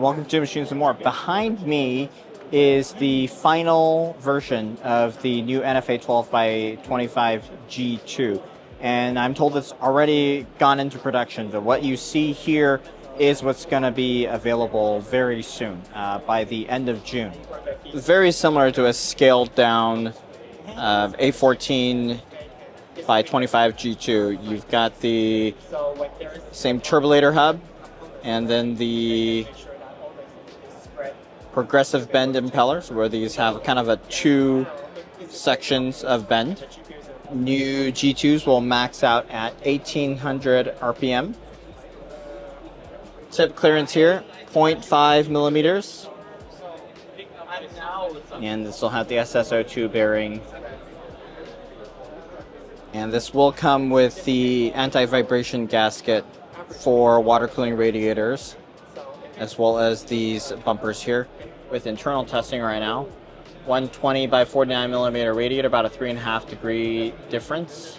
Welcome to Machines and More. Behind me is the final version of the new NF-A12x25 G2. And I'm told it's already gone into production, but what you see here is what's going to be available very soon, by the end of June. Very similar to a scaled down A14 by 25 G2. You've got the same turbulator hub, and then the progressive bend impellers, where these have kind of a two sections of bend. New G2s will max out at 1800 RPM. Tip clearance here, 0.5 millimeters. And this will have the SSO2 bearing. And this will come with the anti-vibration gasket for water cooling radiators, as well as these bumpers here with internal testing right now. 120 by 49 millimeter radiator, about a 3.5 degree difference.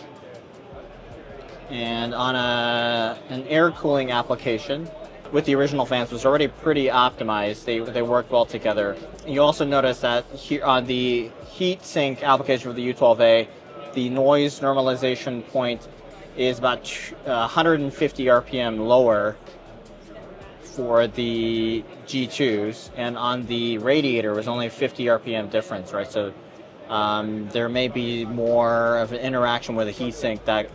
And on an air cooling application with the original fans was already pretty optimized. They work well together. You also notice that here on the heat sink application for the U12A, the noise normalization point is about 150 RPM lower for the G2s, and on the radiator it was only 50 RPM difference, right? So there may be more of an interaction with the heatsink that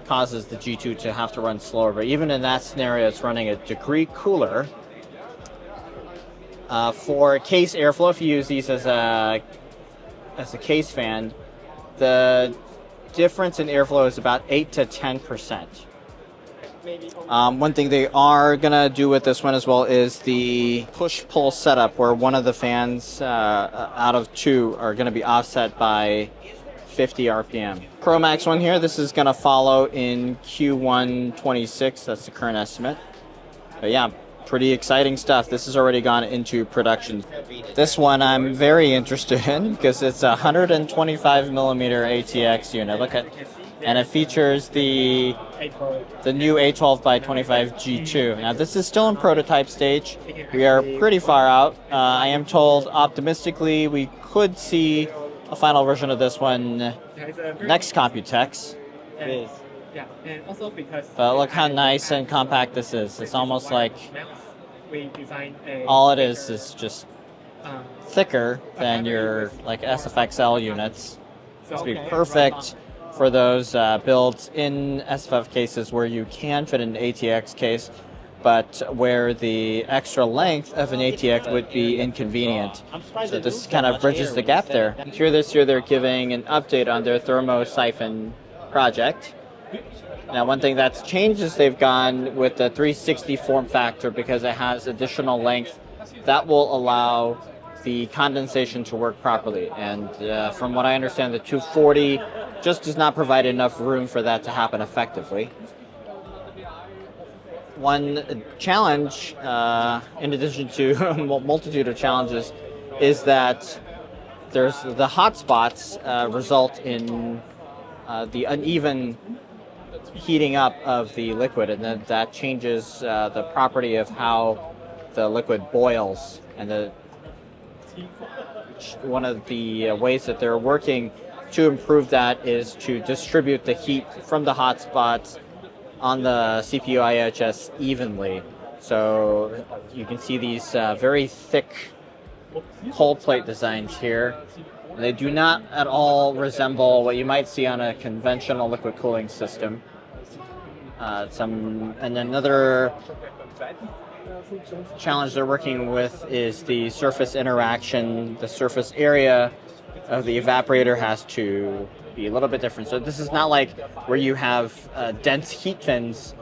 causes the G2 to have to run slower, but even in that scenario it's running a degree cooler. For case airflow, if you use these as a case fan, the difference in airflow is about 8 to 10%. One thing they are going to do with this one as well is the push-pull setup, where one of the fans out of two are going to be offset by 50 RPM. Pro-Max one here, this is going to follow in Q1 26, that's the current estimate. But yeah, pretty exciting stuff. This has already gone into production. This one I'm very interested in because it's a 125 millimeter ATX unit. Look at, and it features the new A12 by 25 G2. Now this is still in prototype stage. We are pretty far out. I am told optimistically we could see a final version of this one next Computex. But look how nice and compact this is. It's almost like all it is just thicker than your like SFXL units. This would be perfect for those built-in SFF cases where you can fit an ATX case, but where the extra length of an ATX would be inconvenient. So this kind of bridges the gap there. Here this year they're giving an update on their Thermosiphon project. Now one thing that's changed is they've gone with the 360 form factor because it has additional length that will allow the condensation to work properly. And from what I understand, the 240 just does not provide enough room for that to happen effectively. One challenge, in addition to a multitude of challenges, is that there's the hot spots result in the uneven heating up of the liquid, and then that changes the property of how the liquid boils. And one of the ways that they're working to improve that is to distribute the heat from the hot spots on the CPU IHS evenly. So you can see these very thick cold plate designs here. They do not at all resemble what you might see on a conventional liquid cooling system. And another challenge they're working with is the surface interaction. The surface area of the evaporator has to be a little bit different. So this is not like where you have dense heat fins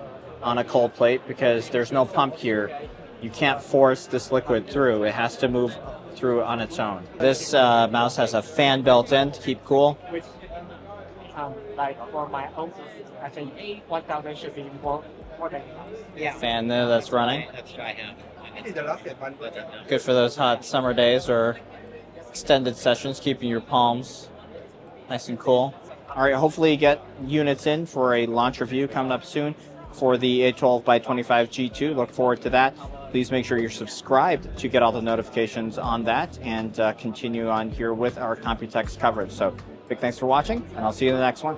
on a cold plate, because there's no pump here. You can't force this liquid through. It has to move through on its own. This mouse has a fan built in to keep cool. Like for my own, actually 1000 should be more than enough. Fan there that's running. That's what I have. Good for those hot summer days or extended sessions, keeping your palms nice and cool. All right, hopefully you get units in for a launch review coming up soon for the A12 by 25 G2. Look forward to that. please make sure you're subscribed to get all the notifications on that and continue on here with our Computex coverage. So big thanks for watching, and I'll see you in the next one.